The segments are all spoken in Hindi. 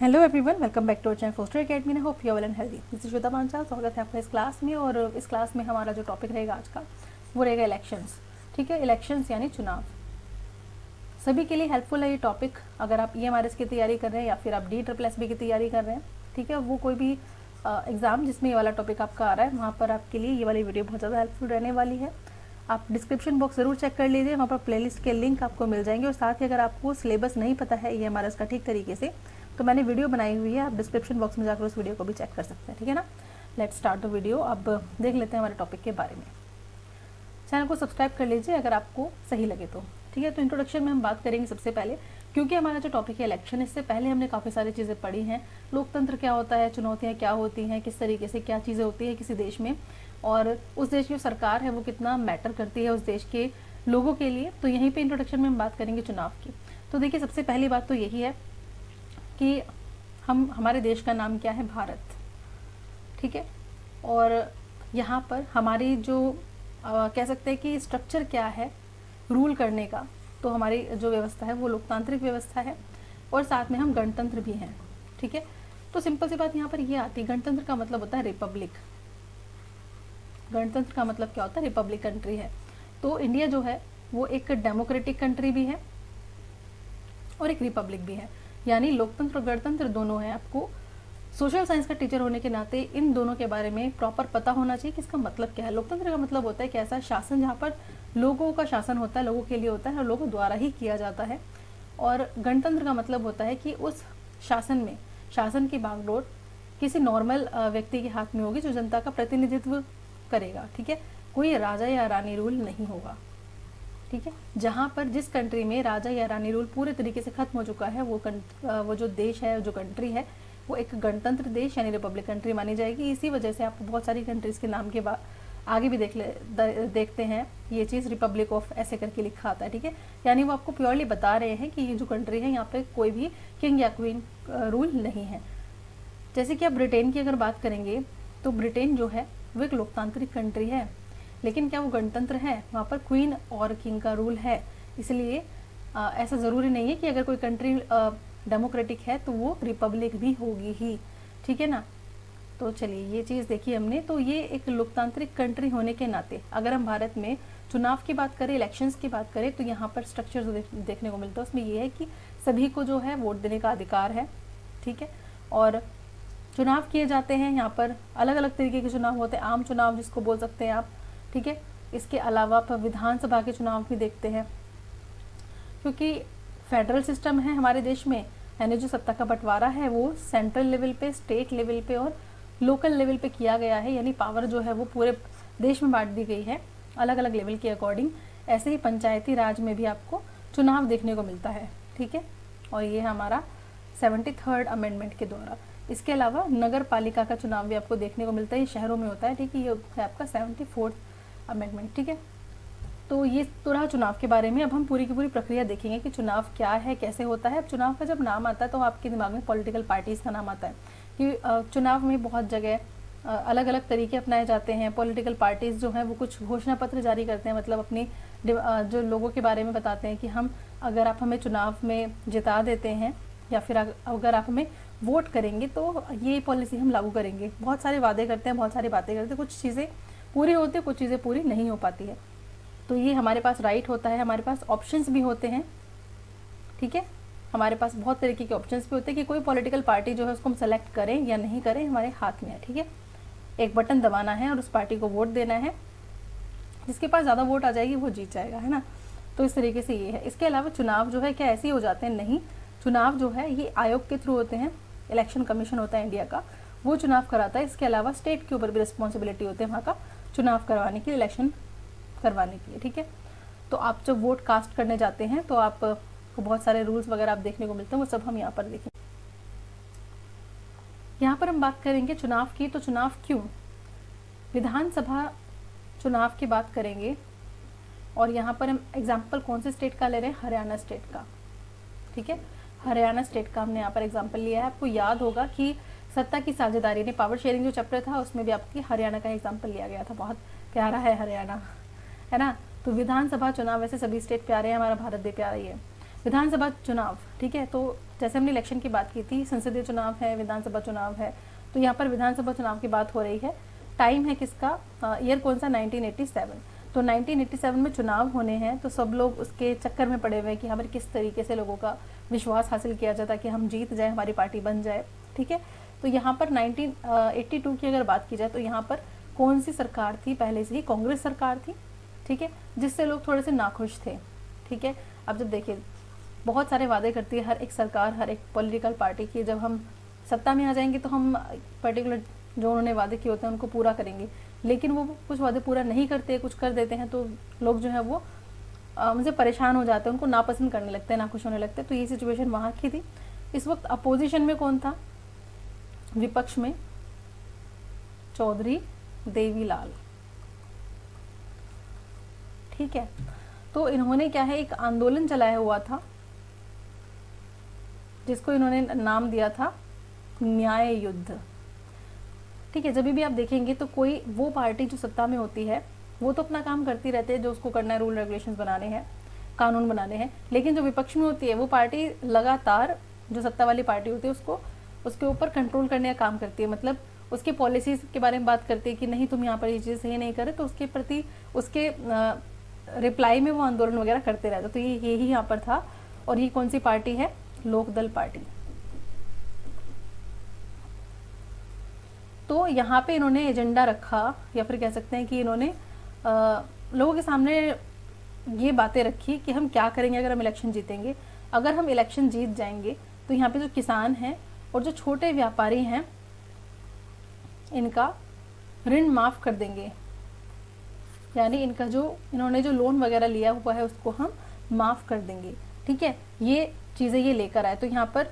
Hello everyone, welcome back to our channel Foster Academy. I hope you are well and healthy. This is Shweta Panchal. स्वागत है आपका इस क्लास में। और इस क्लास में हमारा जो टॉपिक रहेगा आज का वो रहेगा इलेक्शंस। ठीक है, इलेक्शंस यानी चुनाव। सभी के लिए हेल्पफुल है ये टॉपिक। अगर आप EMRS की तैयारी कर रहे हैं या फिर आप DSSB की तैयारी कर रहे हैं, ठीक है, वो कोई भी एग्ज़ाम जिसमें ये वाला टॉपिक आपका आ रहा है, वहाँ पर आपके लिए ये वाली वीडियो बहुत ज़्यादा हेल्पफुल रहने वाली है। आप डिस्क्रिप्शन बॉक्स ज़रूर चेक कर लीजिए, वहाँ पर प्लेलिस्ट के लिंक आपको मिल जाएंगे। और साथ ही अगर आपको सिलेबस नहीं पता है EMRS का ठीक तरीके से, तो मैंने वीडियो बनाई हुई है, आप डिस्क्रिप्शन बॉक्स में जाकर उस वीडियो को भी चेक कर सकते हैं। ठीक है ना। Let's start the video. अब देख लेते हैं हमारे टॉपिक के बारे में। चैनल को सब्सक्राइब कर लीजिए अगर आपको सही लगे तो। ठीक है, तो इंट्रोडक्शन में हम बात करेंगे सबसे पहले, क्योंकि हमारा जो टॉपिक है इलेक्शन, इससे पहले हमने काफ़ी सारी चीज़ें पढ़ी हैं। लोकतंत्र क्या होता है, चुनौतियाँ क्या होती हैं, किस तरीके से क्या चीज़ें होती हैं किसी देश में, और उस देश की जो सरकार है वो कितना मैटर करती है उस देश के लोगों के लिए। तो यहीं पे इंट्रोडक्शन में हम बात करेंगे चुनाव की। तो देखिए, सबसे पहली बात तो यही है कि हमारे देश का नाम क्या है, भारत। ठीक है, और यहाँ पर हमारी जो कह सकते हैं कि स्ट्रक्चर क्या है रूल करने का, तो हमारी जो व्यवस्था है वो लोकतांत्रिक व्यवस्था है, और साथ में हम गणतंत्र भी हैं। ठीक है, तो सिंपल सी बात यहाँ पर ये आती है, गणतंत्र का मतलब होता है रिपब्लिक। गणतंत्र का मतलब क्या होता है, रिपब्लिक कंट्री है। तो इंडिया जो है वो एक डेमोक्रेटिक कंट्री भी है और एक रिपब्लिक भी है, यानी लोकतंत्र और गणतंत्र दोनों हैं। आपको सोशल साइंस का टीचर होने के नाते इन दोनों के बारे में प्रॉपर पता होना चाहिए कि इसका मतलब क्या है। लोकतंत्र का मतलब होता है कि ऐसा शासन जहाँ पर लोगों का शासन होता है, लोगों के लिए होता है और लोगों द्वारा ही किया जाता है। और गणतंत्र का मतलब होता है कि उस शासन में शासन की बागडोर किसी नॉर्मल व्यक्ति के हाथ में होगी जो जनता का प्रतिनिधित्व करेगा। ठीक है, कोई राजा या रानी रूल नहीं होगा। ठीक है, जहाँ पर जिस कंट्री में राजा या रानी रूल पूरे तरीके से खत्म हो चुका है, वो जो देश है, जो कंट्री है, वो एक गणतंत्र देश यानी रिपब्लिक कंट्री मानी जाएगी। इसी वजह से आप बहुत सारी कंट्रीज़ के नाम के बाद आगे भी देखते हैं ये चीज़ रिपब्लिक ऑफ ऐसे करके लिखा आता है। ठीक है, यानी वो आपको प्योरली बता रहे हैं कि ये जो कंट्री है यहाँ पे कोई भी किंग या क्वीन रूल नहीं है। जैसे कि आप ब्रिटेन की अगर बात करेंगे, तो ब्रिटेन जो है वो एक लोकतांत्रिक कंट्री है, लेकिन क्या वो गणतंत्र है? वहाँ पर क्वीन और किंग का रूल है। इसलिए ऐसा ज़रूरी नहीं है कि अगर कोई कंट्री डेमोक्रेटिक है तो वो रिपब्लिक भी होगी ही। ठीक है ना। तो चलिए, ये चीज़ देखी हमने। तो ये एक लोकतांत्रिक कंट्री होने के नाते अगर हम भारत में चुनाव की बात करें, इलेक्शंस की बात करें, तो यहाँ पर स्ट्रक्चर जो देखने को मिलता है उसमें ये है कि सभी को जो है वोट देने का अधिकार है। ठीक है, और चुनाव किए जाते हैं। यहाँ पर अलग अलग तरीके के चुनाव होते हैं, आम चुनाव जिसको बोल सकते हैं आप। ठीक है, इसके अलावा आप विधानसभा के चुनाव भी देखते हैं, क्योंकि फेडरल सिस्टम है हमारे देश में, यानी जो सत्ता का बंटवारा है वो सेंट्रल लेवल पे, स्टेट लेवल पे और लोकल लेवल पे किया गया है। यानी पावर जो है वो पूरे देश में बांट दी गई है अलग अलग लेवल के अकॉर्डिंग। ऐसे ही पंचायती राज में भी आपको चुनाव देखने को मिलता है। ठीक है, और ये हमारा 73rd अमेंडमेंट के द्वारा। इसके अलावा नगर पालिका का चुनाव भी आपको देखने को मिलता है, ये शहरों में होता है। ठीक है, ये है आपका 74th अमेंडमेंट। ठीक है, तो ये तो रहा चुनाव के बारे में। अब हम पूरी की पूरी प्रक्रिया देखेंगे कि चुनाव क्या है, कैसे होता है। अब चुनाव का जब नाम आता है तो आपके दिमाग में पॉलिटिकल पार्टीज़ का नाम आता है कि चुनाव में बहुत जगह अलग अलग तरीके अपनाए जाते हैं। पॉलिटिकल पार्टीज़ जो हैं वो कुछ घोषणा पत्र जारी करते हैं, मतलब अपनी जो लोगों के बारे में बताते हैं कि हम अगर आप हमें चुनाव में जिता देते हैं या फिर अगर आप हमें वोट करेंगे तो ये पॉलिसी हम लागू करेंगे। बहुत सारे वादे करते हैं, बहुत सारी बातें करते हैं, कुछ चीज़ें पूरी होती है, कुछ चीज़ें पूरी नहीं हो पाती है। तो ये हमारे पास राइट होता है, हमारे पास ऑप्शंस भी होते हैं। ठीक है, हमारे पास बहुत तरीके के ऑप्शंस भी होते हैं कि कोई पॉलिटिकल पार्टी जो है उसको हम सेलेक्ट करें या नहीं करें, हमारे हाथ में है। ठीक है, एक बटन दबाना है और उस पार्टी को वोट देना है, जिसके पास ज़्यादा वोट आ जाएगी वो जीत जाएगा, है ना। तो इस तरीके से ये है। इसके अलावा चुनाव जो है क्या ऐसे ही हो जाते हैं? नहीं, चुनाव जो है ये आयोग के थ्रू होते हैं। इलेक्शन कमीशन होता है इंडिया का, वो चुनाव कराता है। इसके अलावा स्टेट के ऊपर भी रिस्पॉन्सिबिलिटी होती है वहाँ का चुनाव करवाने की, इलेक्शन करवाने के लिए। ठीक है, तो आप जब वोट कास्ट करने जाते हैं तो आपको बहुत सारे रूल्स वगैरह आप देखने को मिलते हैं, वो सब हम यहाँ पर देखेंगे। यहाँ पर हम बात करेंगे चुनाव की। तो चुनाव क्यों? विधानसभा चुनाव की बात करेंगे, और यहाँ पर हम एग्जाम्पल कौन से स्टेट का ले रहे हैं? हरियाणा स्टेट का। ठीक है, हरियाणा स्टेट का हमने यहाँ पर एग्जाम्पल लिया है। आपको याद होगा कि सत्ता की साझेदारी ने पावर शेयरिंग जो चैप्टर था उसमें भी आपकी हरियाणा का एग्जाम्पल लिया गया था। बहुत प्यारा है हरियाणा, है ना। तो विधानसभा चुनाव, वैसे सभी स्टेट प्यारे हैं, हमारा भारत भी प्यारा ही है। विधानसभा चुनाव, ठीक है, तो जैसे हमने इलेक्शन की बात की थी, संसदीय चुनाव है, विधानसभा चुनाव है, तो यहाँ पर विधानसभा चुनाव की बात हो रही है। टाइम है किसका, ईयर कौन सा, 1987। तो 1987 में चुनाव होने हैं, तो सब लोग उसके चक्कर में पड़े हुए हैं कि हमें किस तरीके से लोगों का विश्वास हासिल किया जाता है कि हम जीत जाए, हमारी पार्टी बन जाए। ठीक है, तो यहाँ पर 1982 की अगर बात की जाए तो यहाँ पर कौन सी सरकार थी, पहले से ही कांग्रेस सरकार थी। ठीक है, जिससे लोग थोड़े से नाखुश थे। ठीक है, अब जब देखिए बहुत सारे वादे करती है हर एक सरकार, हर एक पॉलिटिकल पार्टी की, जब हम सत्ता में आ जाएंगे तो हम पर्टिकुलर जो उन्होंने वादे किए होते हैं उनको पूरा करेंगे, लेकिन वो कुछ वादे पूरा नहीं करते, कुछ कर देते हैं, तो लोग जो है वो उनसे परेशान हो जाते हैं, उनको नापसंद करने लगते हैं, नाखुश होने लगते हैं। तो ये सिचुएशन वहाँ की थी। इस वक्त अपोजिशन में कौन था, विपक्ष में चौधरी देवीलाल। ठीक है, तो इन्होंने क्या है, एक आंदोलन चलाया हुआ था जिसको इन्होंने नाम दिया था न्याय युद्ध। ठीक है, जब भी आप देखेंगे तो कोई वो पार्टी जो सत्ता में होती है वो तो अपना काम करती रहती है, जो उसको करना है, रूल रेगुलेशंस बनाने हैं, कानून बनाने हैं, लेकिन जो विपक्ष में होती है वो पार्टी लगातार, जो सत्ता वाली पार्टी होती है उसको उसके ऊपर कंट्रोल करने का काम करती है। मतलब उसके पॉलिसीज के बारे में बात करती है कि नहीं तुम यहाँ पर ये चीज़ सही नहीं करे, तो उसके प्रति उसके रिप्लाई में वो आंदोलन वगैरह करते रहते। तो ये यही यहाँ पर था। और ये कौन सी पार्टी है, लोकदल पार्टी। तो यहाँ पे इन्होंने एजेंडा रखा, या फिर कह सकते हैं कि इन्होंने लोगों के सामने ये बातें रखी कि हम क्या करेंगे अगर हम इलेक्शन जीतेंगे। अगर हम इलेक्शन जीत जाएंगे तो यहाँ पे जो किसान हैं और जो छोटे व्यापारी हैं इनका ऋण माफ़ कर देंगे, यानी इनका जो इन्होंने जो लोन वगैरह लिया हुआ है उसको हम माफ़ कर देंगे। ठीक है, ये चीज़ें ये लेकर आए। तो यहाँ पर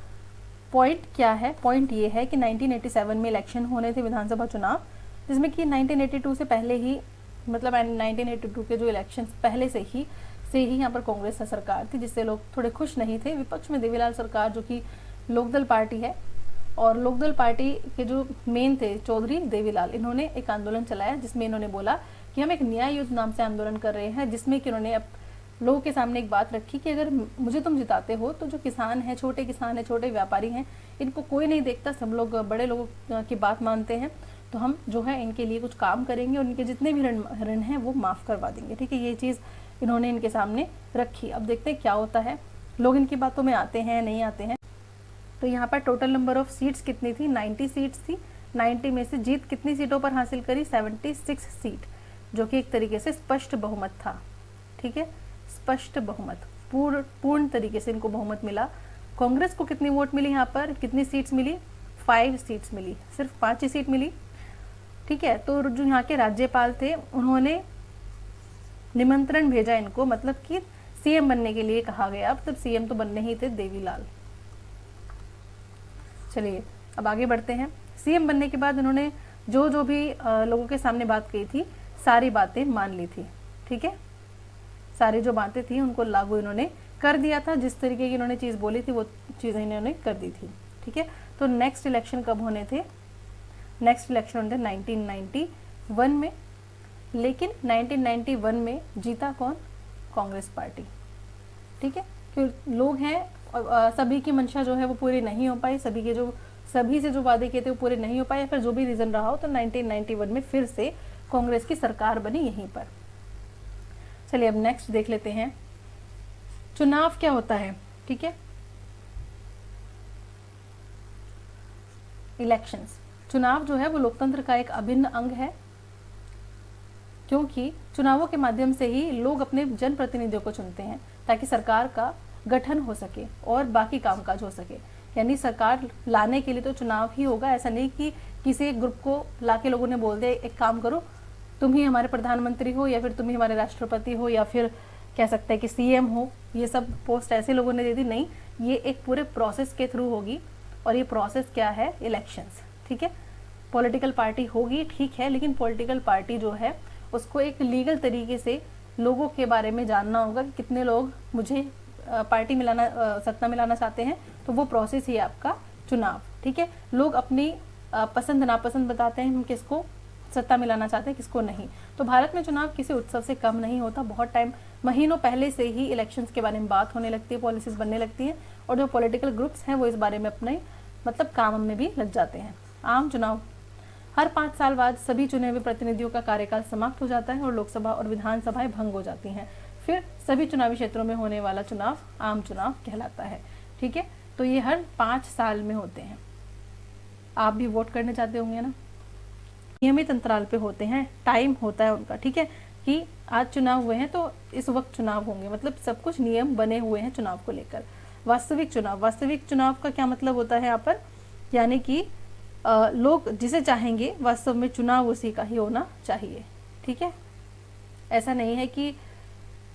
पॉइंट क्या है, पॉइंट ये है कि 1987 में इलेक्शन होने थे, विधानसभा चुनाव, जिसमें कि 1982 से पहले ही, मतलब 1982 के जो इलेक्शन पहले से ही यहाँ पर कांग्रेस सरकार थी, जिससे लोग थोड़े खुश नहीं थे। विपक्ष में देवीलाल सरकार जो कि लोकदल पार्टी है, और लोकदल पार्टी के जो मेन थे चौधरी देवीलाल, इन्होंने एक आंदोलन चलाया जिसमें इन्होंने बोला कि हम एक न्याय युद्ध नाम से आंदोलन कर रहे हैं, जिसमें कि उन्होंने लोगों के सामने एक बात रखी कि अगर मुझे तुम जिताते हो तो जो किसान हैं, छोटे किसान हैं, छोटे व्यापारी हैं, इनको कोई नहीं देखता, सब लोग बड़े लोगों की बात मानते हैं, तो हम जो है इनके लिए कुछ काम करेंगे और इनके जितने भी ऋण हैं वो माफ़ करवा देंगे। ठीक है, ये चीज़ इन्होंने इनके सामने रखी। अब देखते हैं क्या होता है, लोग इनकी बातों में आते हैं नहीं आते हैं। तो यहाँ पर टोटल नंबर ऑफ सीट्स कितनी थी, 90 सीट्स थी। 90 में से जीत कितनी सीटों पर हासिल करी, 76 सीट, जो कि एक तरीके से स्पष्ट बहुमत था। ठीक है, स्पष्ट बहुमत, पूर्ण तरीके से इनको बहुमत मिला। कांग्रेस को कितनी वोट मिली, यहाँ पर कितनी सीट्स मिली, 5 सीट्स मिली, सिर्फ 5 ही सीट मिली। ठीक है, तो जो यहाँ के राज्यपाल थे उन्होंने निमंत्रण भेजा इनको, मतलब कि सीएम बनने के लिए कहा गया। अब तब सीएम तो बनने ही थे देवीलाल। चलिए अब आगे बढ़ते हैं। सीएम बनने के बाद उन्होंने जो भी लोगों के सामने बात कही थी, सारी बातें मान ली थी। ठीक है, सारी जो बातें थी उनको लागू इन्होंने कर दिया था, जिस तरीके की इन्होंने चीज़ बोली थी वो चीज़ें इन्होंने कर दी थी। ठीक है, तो नेक्स्ट इलेक्शन कब होने थे, नेक्स्ट इलेक्शन होने थे 1991 में, लेकिन 1991 में जीता कौन, कांग्रेस पार्टी। ठीक है, क्योंकि लोग हैं, सभी की मंशा जो है वो पूरी नहीं हो पाई, सभी से जो वादे किए थे वो पूरे नहीं हो पाए, फिर जो भी रीज़न रहा हो, तो 1991 में फिर से कांग्रेस की सरकार बनी यहीं पर। चलिए अब नेक्स्ट देख लेते हैं, चुनाव क्या होता है। ठीक है, इलेक्शंस, चुनाव जो है वो लोकतंत्र का एक अभिन्न अंग है, क्योंकि चुनावों के माध्यम से ही लोग अपने जनप्रतिनिधियों को चुनते हैं ताकि सरकार का गठन हो सके और बाकी कामकाज हो सके। यानी सरकार लाने के लिए तो चुनाव ही होगा, ऐसा नहीं कि किसी एक ग्रुप को लाके लोगों ने बोल दिया एक काम करो, तुम ही हमारे प्रधानमंत्री हो, या फिर तुम ही हमारे राष्ट्रपति हो, या फिर कह सकते हैं कि सीएम हो। ये सब पोस्ट ऐसे लोगों ने दे दी, नहीं, ये एक पूरे प्रोसेस के थ्रू होगी। और ये प्रोसेस क्या है, इलेक्शंस। ठीक है, पॉलिटिकल पार्टी होगी, ठीक है, लेकिन पॉलिटिकल पार्टी जो है उसको एक लीगल तरीके से लोगों के बारे में जानना होगा कि कितने लोग मुझे पार्टी मिलाना, सत्ता मिलाना चाहते हैं, तो वो प्रोसेस ही आपका चुनाव। ठीक है, लोग अपनी पसंद नापसंद बताते हैं, हम किसको सत्ता मिलाना चाहते हैं, किसको नहीं। तो भारत में चुनाव किसी उत्सव से कम नहीं होता, बहुत टाइम महीनों पहले से ही इलेक्शंस के बारे में बात होने लगती है, पॉलिसीज बनने लगती हैं, और जो पॉलिटिकल ग्रुप्स हैं वो इस बारे में अपने मतलब काम में भी लग जाते हैं। आम चुनाव, हर 5 साल बाद सभी चुने हुए प्रतिनिधियों का कार्यकाल समाप्त हो जाता है और लोकसभा और विधानसभाएं भंग हो जाती हैं। फिर सभी चुनावी क्षेत्रों में होने वाला चुनाव आम चुनाव कहलाता है। ठीक है, तो ये हर 5 साल में होते हैं। आप भी वोट करने जाते होंगे ना, नियमित अंतराल पे होते हैं, टाइम होता है उनका। ठीक है, कि आज चुनाव हुए हैं तो इस वक्त चुनाव होंगे, मतलब सब कुछ नियम बने हुए हैं चुनाव को लेकर। वास्तविक चुनाव, वास्तविक चुनाव का क्या मतलब होता है यहाँ पर, यानी कि लोग जिसे चाहेंगे वास्तव में चुनाव उसी का ही होना चाहिए। ठीक है, ऐसा नहीं है कि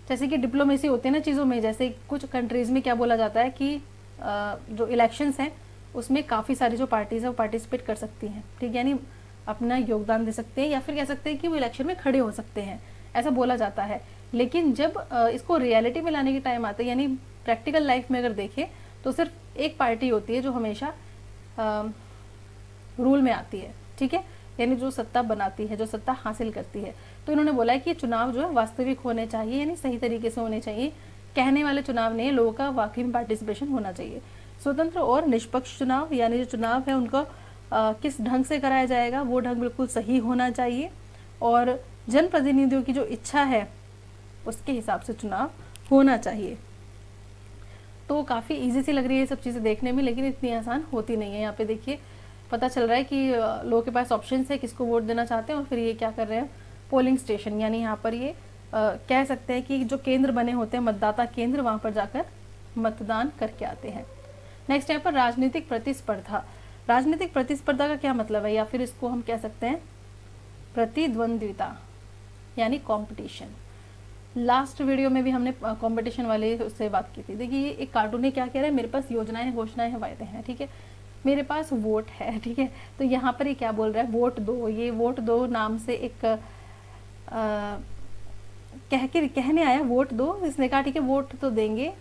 जैसे कि डिप्लोमेसी होती है ना चीज़ों में, जैसे कुछ कंट्रीज़ में क्या बोला जाता है कि जो इलेक्शंस हैं उसमें काफ़ी सारी जो पार्टीज है वो पार्टिसिपेट कर सकती हैं। ठीक है, यानी अपना योगदान दे सकते हैं, या फिर कह सकते हैं कि वो इलेक्शन में खड़े हो सकते हैं, ऐसा बोला जाता है। लेकिन जब इसको रियलिटी में लाने के टाइम आता है, यानी प्रैक्टिकल लाइफ में अगर देखें तो सिर्फ एक पार्टी होती है जो हमेशा रूल में आती है। ठीक है, यानी जो सत्ता बनाती है, जो सत्ता हासिल करती है। तो इन्होंने बोला है कि चुनाव जो है वास्तविक होने चाहिए, यानी सही तरीके से होने चाहिए, कहने वाले चुनाव नहीं, लोगों का वाकई में पार्टिसिपेशन होना चाहिए। स्वतंत्र और निष्पक्ष चुनाव, यानी जो चुनाव है उनका किस ढंग से कराया जाएगा वो ढंग बिल्कुल सही होना चाहिए, और जनप्रतिनिधियों की जो इच्छा है उसके हिसाब से चुनाव होना चाहिए। तो काफ़ी इजी सी लग रही है ये सब चीज़ें देखने में, लेकिन इतनी आसान होती नहीं है। यहाँ पे देखिए पता चल रहा है कि लोगों के पास ऑप्शन है किसको वोट देना चाहते हैं, और फिर ये क्या कर रहे हैं, पोलिंग स्टेशन, यानी यहाँ पर ये कह सकते हैं कि जो केंद्र बने होते हैं, मतदाता केंद्र, वहाँ पर जाकर मतदान करके आते हैं। नेक्स्ट यहाँ पर राजनीतिक प्रतिस्पर्धा। राजनीतिक प्रतिस्पर्धा का क्या मतलब है, या फिर इसको हम कह सकते हैं प्रतिद्वंद्विता, यानी कंपटीशन। लास्ट वीडियो में भी हमने कंपटीशन वाले उससे बात की थी। देखिए ये एक कार्टून है, क्या कह रहा है, मेरे पास योजनाएं हैं, घोषणाएं हैं, वायदे हैं। ठीक है, मेरे पास वोट है। ठीक है, तो यहाँ पर ये क्या बोल रहा है, वोट दो। ये वोट दो नाम से एक कहने आया वोट दो, इसने कहा ठीक है वोट तो देंगे,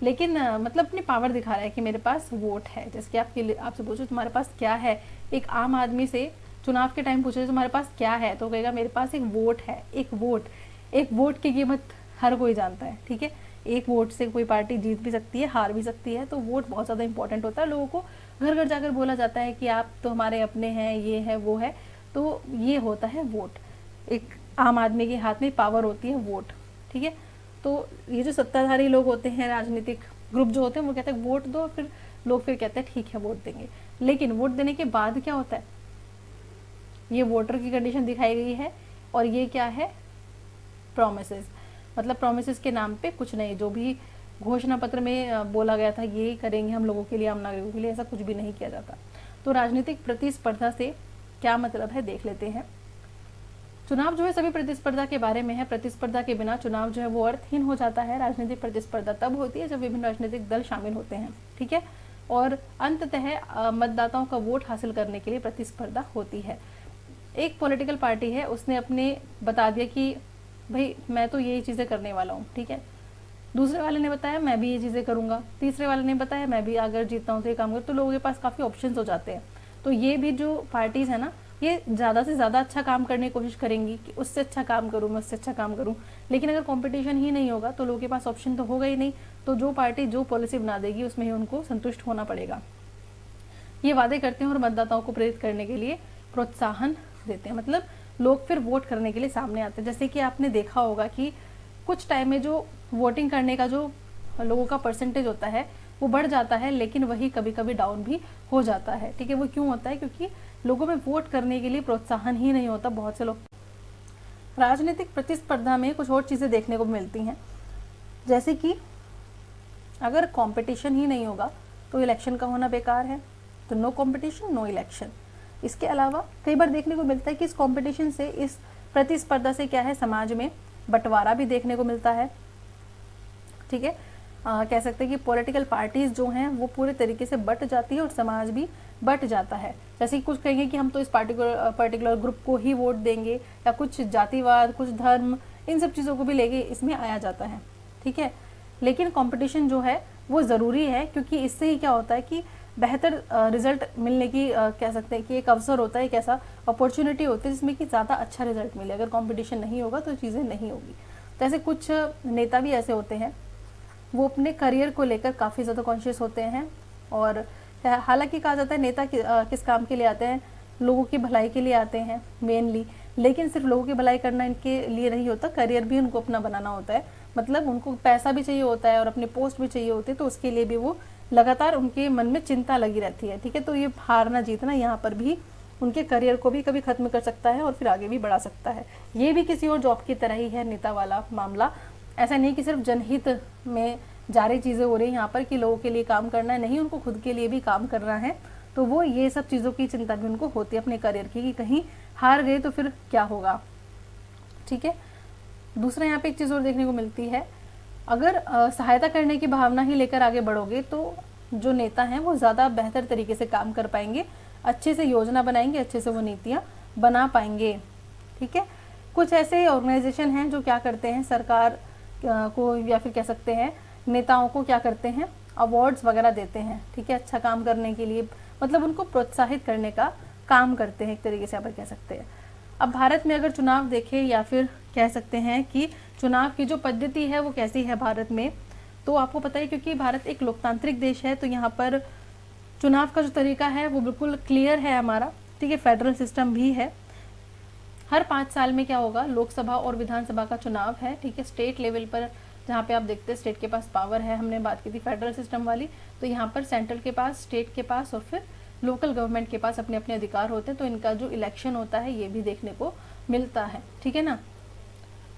लेकिन मतलब अपनी पावर दिखा रहा है कि मेरे पास वोट है। जैसे कि आपसे पूछो तुम्हारे पास क्या है, एक आम आदमी से चुनाव के टाइम पूछे तुम्हारे पास क्या है, तो कहेगा मेरे पास एक वोट है। एक वोट की कीमत हर कोई जानता है। ठीक है, एक वोट से कोई पार्टी जीत भी सकती है, हार भी सकती है, तो वोट बहुत ज़्यादा इंपॉर्टेंट होता है। लोगों को घर घर जाकर बोला जाता है कि आप तो हमारे अपने हैं, ये है वो है, तो ये होता है वोट। एक आम आदमी के हाथ में पावर होती है वोट। ठीक है, तो ये जो सत्ताधारी लोग होते हैं, राजनीतिक ग्रुप जो होते हैं, वो कहते हैं वोट दो, फिर लोग फिर कहते हैं ठीक है वोट देंगे। लेकिन वोट देने के बाद क्या होता है, ये वोटर की कंडीशन दिखाई गई है, और ये क्या है, प्रोमिसेस। मतलब प्रोमिसेस के नाम पे कुछ नहीं, जो भी घोषणा पत्र में बोला गया था ये करेंगे हम लोगों के लिए, आम नागरिकों के लिए, ऐसा कुछ भी नहीं किया जाता। तो राजनीतिक प्रतिस्पर्धा से क्या मतलब है देख लेते हैं। चुनाव जो है सभी प्रतिस्पर्धा के बारे में है। प्रतिस्पर्धा के बिना चुनाव जो है वो अर्थहीन हो जाता है। राजनीतिक प्रतिस्पर्धा तब होती है जब विभिन्न राजनीतिक दल शामिल होते हैं। ठीक है, और अंततः मतदाताओं का वोट हासिल करने के लिए प्रतिस्पर्धा होती है। एक पॉलिटिकल पार्टी है, उसने अपने बता दिया कि भाई मैं तो ये चीज़ें करने वाला हूँ। ठीक है, दूसरे वाले ने बताया मैं भी ये चीज़ें करूँगा, तीसरे वाले ने बताया मैं भी अगर जीतता हूँ तो ये काम करूँ, तो लोगों के पास काफ़ी ऑप्शंस हो जाते हैं। तो ये भी जो पार्टीज़ है ना, ये ज़्यादा से ज़्यादा अच्छा काम करने की कोशिश करेंगी कि उससे अच्छा काम करूँ, मैं उससे अच्छा काम करूँ। लेकिन अगर कंपटीशन ही नहीं होगा तो लोगों के पास ऑप्शन तो होगा ही नहीं, तो जो पार्टी जो पॉलिसी बना देगी उसमें ही उनको संतुष्ट होना पड़ेगा। ये वादे करते हैं और मतदाताओं को प्रेरित करने के लिए प्रोत्साहन देते हैं, मतलब लोग फिर वोट करने के लिए सामने आते हैं। जैसे कि आपने देखा होगा कि कुछ टाइम में जो वोटिंग करने का जो लोगों का परसेंटेज होता है वो बढ़ जाता है, लेकिन वही कभी कभी डाउन भी हो जाता है। ठीक है, वो क्यों होता है, क्योंकि लोगों में वोट करने के लिए प्रोत्साहन ही नहीं होता। बहुत से लोग राजनीतिक प्रतिस्पर्धा में कुछ और चीज़ें देखने को मिलती हैं, जैसे कि अगर कंपटीशन ही नहीं होगा तो इलेक्शन का होना बेकार है, तो नो कंपटीशन नो इलेक्शन। इसके अलावा कई बार देखने को मिलता है कि इस कंपटीशन से, इस प्रतिस्पर्धा से क्या है, समाज में बंटवारा भी देखने को मिलता है। ठीक है, कह सकते हैं कि पॉलिटिकल पार्टीज जो हैं वो पूरे तरीके से बट जाती है और समाज भी बट जाता है। जैसे कि कुछ कहेंगे कि हम तो इस पर्टिकुलर ग्रुप को ही वोट देंगे, या कुछ जातिवाद, कुछ धर्म, इन सब चीज़ों को भी लेके इसमें आया जाता है। ठीक है, लेकिन कंपटीशन जो है वो ज़रूरी है, क्योंकि इससे ही क्या होता है कि बेहतर रिजल्ट मिलने की कह सकते हैं कि एक अवसर होता है, एक ऐसा अपॉर्चुनिटी होती है जिसमें कि ज़्यादा अच्छा रिजल्ट मिले। अगर कंपटीशन नहीं होगा तो चीज़ें नहीं होगी। जैसे कुछ नेता भी ऐसे होते हैं, वो अपने करियर को लेकर काफ़ी ज़्यादा कॉन्शियस होते हैं, और हालांकि कहा जाता है नेता किस काम के लिए आते हैं, लोगों की भलाई के लिए आते हैं मेनली, लेकिन सिर्फ लोगों की भलाई करना इनके लिए नहीं होता, करियर भी उनको अपना बनाना होता है। मतलब उनको पैसा भी चाहिए होता है और अपने पोस्ट भी चाहिए होते हैं, तो उसके लिए भी वो लगातार उनके मन में चिंता लगी रहती है। ठीक है, तो ये हारना जीतना यहाँ पर भी उनके करियर को भी कभी खत्म कर सकता है और फिर आगे भी बढ़ा सकता है। ये भी किसी और जॉब की तरह ही है नेता वाला मामला। ऐसा नहीं कि सिर्फ जनहित में जा रही चीज़ें हो रही हैं यहाँ पर कि लोगों के लिए काम करना है, नहीं, उनको खुद के लिए भी काम करना है। तो वो ये सब चीज़ों की चिंता भी उनको होती है अपने करियर की, कि कहीं हार गए तो फिर क्या होगा। ठीक है, दूसरा यहाँ पे एक चीज़ और देखने को मिलती है, अगर सहायता करने की भावना ही लेकर आगे बढ़ोगे तो जो नेता हैं वो ज़्यादा बेहतर तरीके से काम कर पाएंगे, अच्छे से योजना बनाएंगे, अच्छे से वो नीतियाँ बना पाएंगे। ठीक है, कुछ ऐसे ऑर्गेनाइजेशन हैं जो क्या करते हैं, सरकार को या फिर कह सकते हैं नेताओं को क्या करते हैं, अवार्ड्स वगैरह देते हैं। ठीक है, अच्छा काम करने के लिए, मतलब उनको प्रोत्साहित करने का काम करते हैं, एक तरीके से आप कह सकते हैं। अब भारत में अगर चुनाव देखें, या फिर कह सकते हैं कि चुनाव की जो पद्धति है वो कैसी है भारत में, तो आपको पता है क्योंकि भारत एक लोकतांत्रिक देश है, तो यहाँ पर चुनाव का जो तरीका है वो बिल्कुल क्लियर है हमारा। ठीक है, फेडरल सिस्टम भी है। हर 5 साल में क्या होगा, लोकसभा और विधानसभा का चुनाव है। ठीक है, स्टेट लेवल पर जहाँ पे आप देखते हैं स्टेट के पास पावर है, हमने बात की थी फेडरल सिस्टम वाली, तो यहाँ पर सेंट्रल के पास, स्टेट के पास और फिर लोकल गवर्नमेंट के पास अपने अपने अधिकार होते हैं। तो इनका जो इलेक्शन होता है ये भी देखने को मिलता है। ठीक है ना,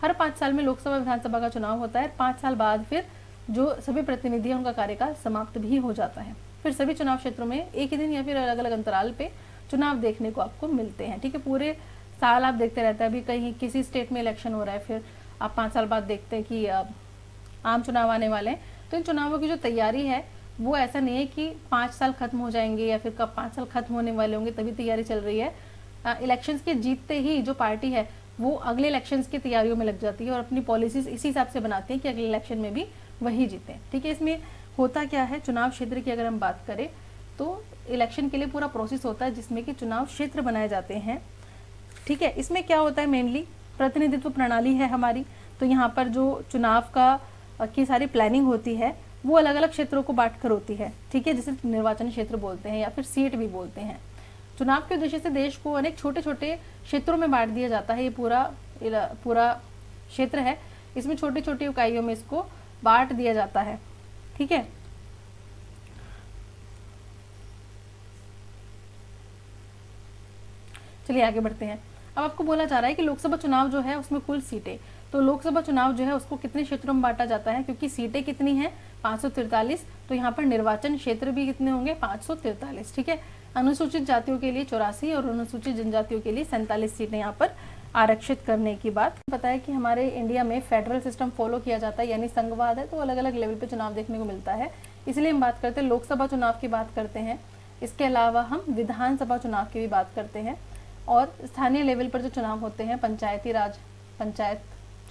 हर 5 साल में लोकसभा विधानसभा का चुनाव होता है। 5 साल बाद फिर जो सभी प्रतिनिधि हैं उनका कार्यकाल समाप्त भी हो जाता है। फिर सभी चुनाव क्षेत्रों में एक ही दिन या फिर अलग अलग अंतराल पे चुनाव देखने को आपको मिलते हैं। ठीक है, पूरे साल आप देखते रहते हैं, अभी कहीं किसी स्टेट में इलेक्शन हो रहा है, फिर आप 5 साल बाद देखते हैं कि आम चुनाव आने वाले हैं। तो इन चुनावों की जो तैयारी है वो ऐसा नहीं है कि 5 साल खत्म हो जाएंगे या फिर कब 5 साल खत्म होने वाले होंगे तभी तैयारी चल रही है। इलेक्शंस के जीतते ही जो पार्टी है वो अगले इलेक्शंस की तैयारियों में लग जाती है और अपनी पॉलिसीज इसी हिसाब से बनाती है कि अगले इलेक्शन में भी वही जीते। ठीक है, इसमें होता क्या है, चुनाव क्षेत्र की अगर हम बात करें तो इलेक्शन के लिए पूरा प्रोसेस होता है जिसमें कि चुनाव क्षेत्र बनाए जाते हैं। ठीक है, इसमें क्या होता है, मेनली प्रतिनिधित्व प्रणाली है हमारी। तो यहाँ पर जो चुनाव की सारी प्लानिंग होती है वो अलग अलग क्षेत्रों को बांट कर होती है। ठीक है, जिसे निर्वाचन क्षेत्र बोलते हैं या फिर सीट भी बोलते हैं। चुनाव के उद्देश्य से देश को अनेक छोटे छोटे क्षेत्रों में बांट दिया जाता है। ये पूरा क्षेत्र है, इसमें छोटी छोटी इकाइयों में इसको बांट दिया जाता है। ठीक है, चलिए आगे बढ़ते हैं। अब आपको बोला जा रहा है कि लोकसभा चुनाव जो है उसमें कुल सीटें, तो लोकसभा चुनाव जो है उसको कितने क्षेत्रों में बांटा जाता है, क्योंकि सीटें कितनी हैं 543, तो यहाँ पर निर्वाचन क्षेत्र भी कितने होंगे 543। ठीक है, अनुसूचित जातियों के लिए 84 और अनुसूचित जनजातियों के लिए 47 सीटें यहाँ पर आरक्षित करने की बात। पता है कि हमारे इंडिया में फेडरल सिस्टम फॉलो किया जाता है, यानी संघवाद है, तो अलग अलग लेवल पे चुनाव देखने को मिलता है। इसलिए हम बात करते हैं लोकसभा चुनाव की बात करते हैं, इसके अलावा हम विधानसभा चुनाव की भी बात करते हैं, और स्थानीय लेवल पर जो चुनाव होते हैं, पंचायती राज पंचायत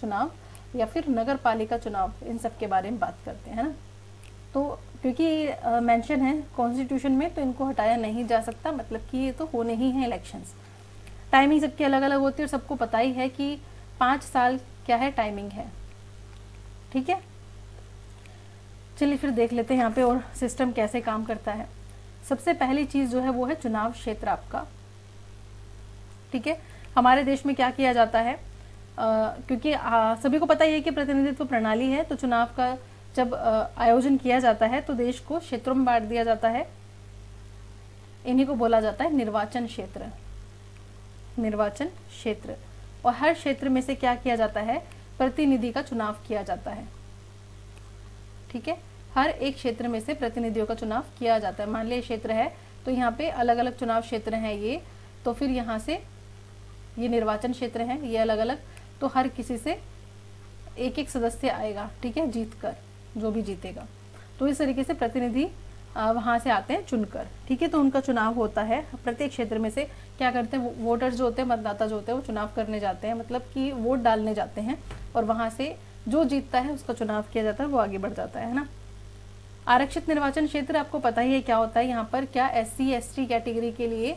चुनाव या फिर नगर पालिका चुनाव, इन सब के बारे में बात करते हैं ना। तो क्योंकि मेंशन है कॉन्स्टिट्यूशन में, तो इनको हटाया नहीं जा सकता, मतलब कि ये तो होने ही हैं इलेक्शंस। टाइमिंग सबकी अलग अलग होती है और सबको पता ही है कि 5 साल क्या है टाइमिंग है। ठीक है, चलिए फिर देख लेते हैं यहाँ पे और सिस्टम कैसे काम करता है। सबसे पहली चीज़ जो है वो है चुनाव क्षेत्र आपका। ठीक है, हमारे देश में क्या किया जाता है, क्योंकि सभी को पता ही है कि प्रतिनिधित्व प्रणाली है, तो चुनाव का जब आयोजन किया जाता है तो देश को क्षेत्रों में बांट दिया जाता है। इन्हीं को बोला जाता है निर्वाचन क्षेत्र। निर्वाचन क्षेत्र, और हर क्षेत्र में से क्या किया जाता है, प्रतिनिधि का चुनाव किया जाता है। ठीक है, हर एक क्षेत्र में से प्रतिनिधियों का चुनाव किया जाता है। मान लिया क्षेत्र है तो यहाँ पे अलग अलग चुनाव क्षेत्र हैं ये, तो फिर यहाँ से ये निर्वाचन क्षेत्र हैं ये अलग अलग, तो हर किसी से एक एक सदस्य आएगा। ठीक है, जीत कर, जो भी जीतेगा, तो इस तरीके से प्रतिनिधि वहाँ से आते हैं चुनकर। ठीक है, तो उनका चुनाव होता है। प्रत्येक क्षेत्र में से क्या करते हैं, वोटर्स जो होते हैं, मतदाता जो होते हैं, वो चुनाव करने जाते हैं, मतलब कि वोट डालने जाते हैं, और वहाँ से जो जीतता है उसका चुनाव किया जाता है, वो आगे बढ़ जाता है ना। आरक्षित निर्वाचन क्षेत्र आपको पता ही है क्या होता है। यहाँ पर क्या SC ST कैटेगरी के लिए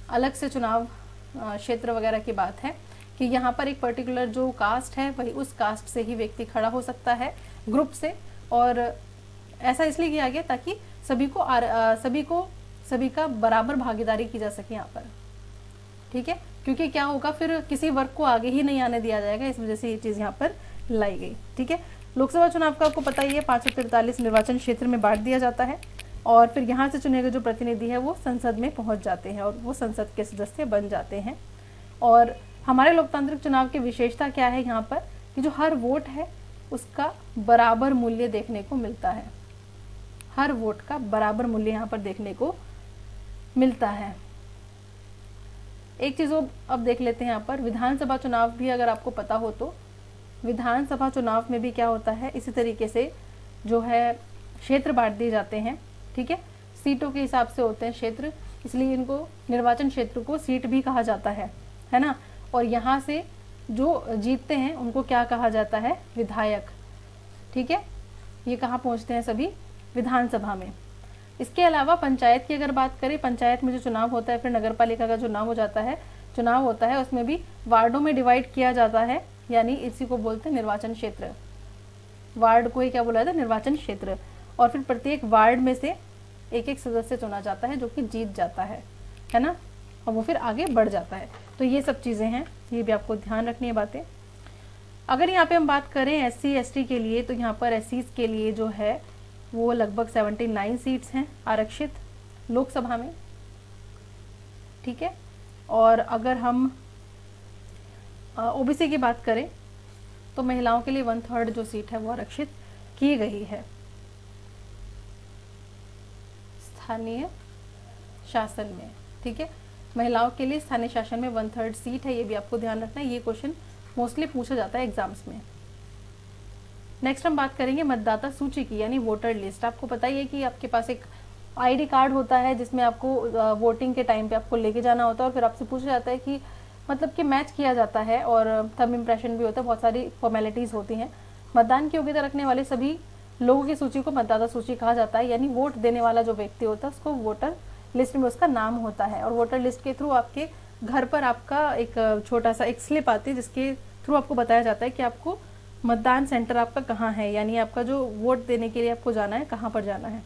अलग से चुनाव क्षेत्र वगैरह की बात है। कि यहाँ पर एक पर्टिकुलर जो कास्ट है वही उस कास्ट से ही व्यक्ति खड़ा हो सकता है ग्रुप से, और ऐसा इसलिए किया गया ताकि सभी का बराबर भागीदारी की जा सके यहाँ पर, ठीक है। क्योंकि क्या होगा, फिर किसी वर्ग को आगे ही नहीं आने दिया जाएगा, इस वजह से ये चीज़ यहाँ पर लाई गई, ठीक है। लोकसभा चुनाव का आपको पता ही है 543 निर्वाचन क्षेत्र में बांट दिया जाता है, और फिर यहाँ से चुने गए जो प्रतिनिधि है वो संसद में पहुँच जाते हैं और वो संसद के सदस्य बन जाते हैं। और हमारे लोकतांत्रिक चुनाव की विशेषता क्या है यहाँ पर, कि जो हर वोट है उसका बराबर मूल्य देखने को मिलता है, हर वोट का बराबर मूल्य यहाँ पर देखने को मिलता है। एक चीज़ अब देख लेते हैं यहाँ पर, विधानसभा चुनाव भी अगर आपको पता हो तो विधानसभा चुनाव में भी क्या होता है, इसी तरीके से जो है क्षेत्र बांट दिए जाते हैं, ठीक है। सीटों के हिसाब से होते हैं क्षेत्र, इसलिए इनको निर्वाचन क्षेत्र को सीट भी कहा जाता है ना। और यहाँ से जो जीतते हैं उनको क्या कहा जाता है, विधायक, ठीक है। ये कहाँ पहुँचते हैं, सभी विधानसभा में। इसके अलावा पंचायत की अगर बात करें, पंचायत में जो चुनाव होता है, फिर नगर पालिका का चुनाव होता है, उसमें भी वार्डों में डिवाइड किया जाता है, यानी इसी को बोलते हैं निर्वाचन क्षेत्र। वार्ड को ही क्या बोला जाता है, निर्वाचन क्षेत्र। और फिर प्रत्येक वार्ड में से एक एक सदस्य चुना जाता है जो कि जीत जाता है ना, और वो फिर आगे बढ़ जाता है। तो ये सब चीज़ें हैं, ये भी आपको ध्यान रखनी है बातें। अगर यहाँ पे हम बात करें SC ST के लिए, तो यहाँ पर SCs के लिए जो है वो लगभग 79 सीट्स हैं आरक्षित लोकसभा में, ठीक है। और अगर हम OBC की बात करें तो महिलाओं के लिए 1/3 जो सीट है वो आरक्षित की गई है स्थानीय शासन में, ठीक है। महिलाओं के लिए स्थानीय शासन में 1/3 सीट है, ये भी आपको ध्यान रखना है, ये क्वेश्चन मोस्टली पूछा जाता है एग्जाम्स में। नेक्स्ट हम बात करेंगे मतदाता सूची की, यानी वोटर लिस्ट। आपको पता ही है कि आपके पास एक ID कार्ड होता है जिसमें आपको वोटिंग के टाइम पे आपको लेके जाना होता है, और फिर आपसे पूछा जाता है कि मतलब कि मैच किया जाता है, और थंब इम्प्रेशन भी होता है, बहुत सारी फॉर्मेलिटीज़ होती हैं। मतदान की योग्यता रखने वाले सभी लोगों की सूची को मतदाता सूची कहा जाता है, यानी वोट देने वाला जो व्यक्ति होता है उसको वोटर लिस्ट में उसका नाम होता है। और वोटर लिस्ट के थ्रू आपके घर पर आपका एक छोटा सा एक स्लिप आती है जिसके थ्रू आपको बताया जाता है कि आपको मतदान सेंटर आपका कहाँ है, यानी आपका जो वोट देने के लिए आपको जाना है कहाँ पर जाना है।